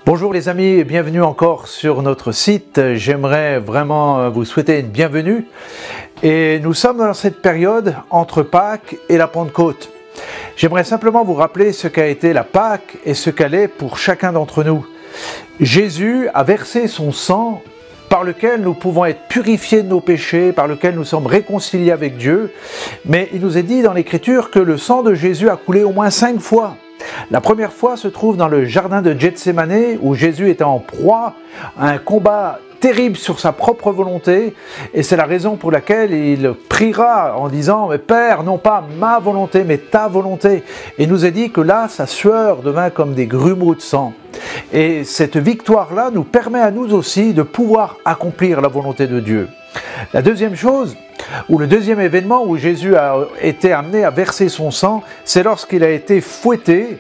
Bonjour les amis et bienvenue encore sur notre site. J'aimerais vraiment vous souhaiter une bienvenue. Et nous sommes dans cette période entre Pâques et la Pentecôte. J'aimerais simplement vous rappeler ce qu'a été la Pâques et ce qu'elle est pour chacun d'entre nous. Jésus a versé son sang par lequel nous pouvons être purifiés de nos péchés, par lequel nous sommes réconciliés avec Dieu. Mais il nous est dit dans l'Écriture que le sang de Jésus a coulé au moins 5 fois. La première fois se trouve dans le jardin de Gethsémanée où Jésus était en proie à un combat terrible sur sa propre volonté et c'est la raison pour laquelle il priera en disant « Mais Père, non pas ma volonté mais ta volonté » et il nous est dit que là sa sueur devint comme des grumeaux de sang. Et cette victoire-là nous permet à nous aussi de pouvoir accomplir la volonté de Dieu. La deuxième chose, ou le deuxième événement où Jésus a été amené à verser son sang, c'est lorsqu'il a été fouetté.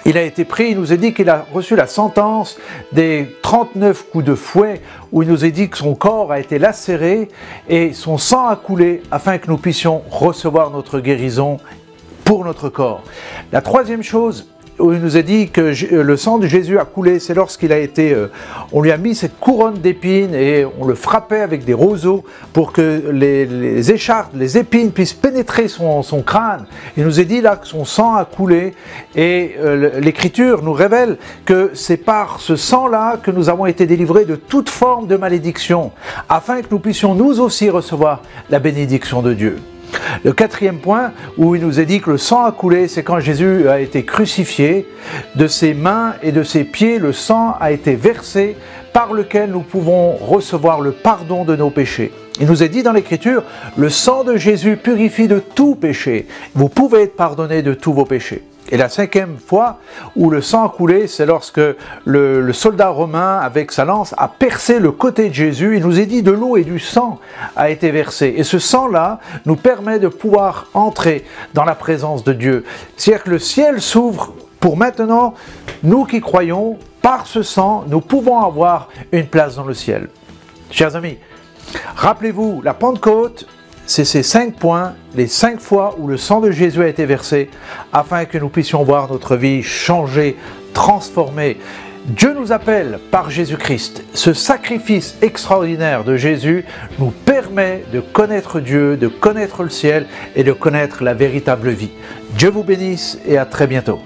Il a été pris, il nous est dit qu'il a reçu la sentence des 39 coups de fouet, où il nous est dit que son corps a été lacéré et son sang a coulé afin que nous puissions recevoir notre guérison pour notre corps. La troisième chose, où il nous a dit que le sang de Jésus a coulé, c'est lorsqu'il a été, on lui a mis cette couronne d'épines et on le frappait avec des roseaux pour que les écharpes, les épines puissent pénétrer son crâne. Il nous est dit là que son sang a coulé et l'Écriture nous révèle que c'est par ce sang-là que nous avons été délivrés de toute forme de malédiction, afin que nous puissions nous aussi recevoir la bénédiction de Dieu. Le quatrième point où il nous est dit que le sang a coulé, c'est quand Jésus a été crucifié, de ses mains et de ses pieds, le sang a été versé par lequel nous pouvons recevoir le pardon de nos péchés. Il nous est dit dans l'Écriture, le sang de Jésus purifie de tout péché. Vous pouvez être pardonné de tous vos péchés. Et la cinquième fois où le sang a coulé, c'est lorsque le soldat romain, avec sa lance, a percé le côté de Jésus. Il nous est dit de l'eau et du sang a été versé. Et ce sang-là nous permet de pouvoir entrer dans la présence de Dieu. C'est-à-dire que le ciel s'ouvre pour maintenant, nous qui croyons, par ce sang, nous pouvons avoir une place dans le ciel. Chers amis, rappelez-vous, la Pentecôte, c'est ces 5 points, les 5 fois où le sang de Jésus a été versé, afin que nous puissions voir notre vie changer, transformée. Dieu nous appelle par Jésus-Christ. Ce sacrifice extraordinaire de Jésus nous permet de connaître Dieu, de connaître le ciel et de connaître la véritable vie. Dieu vous bénisse et à très bientôt.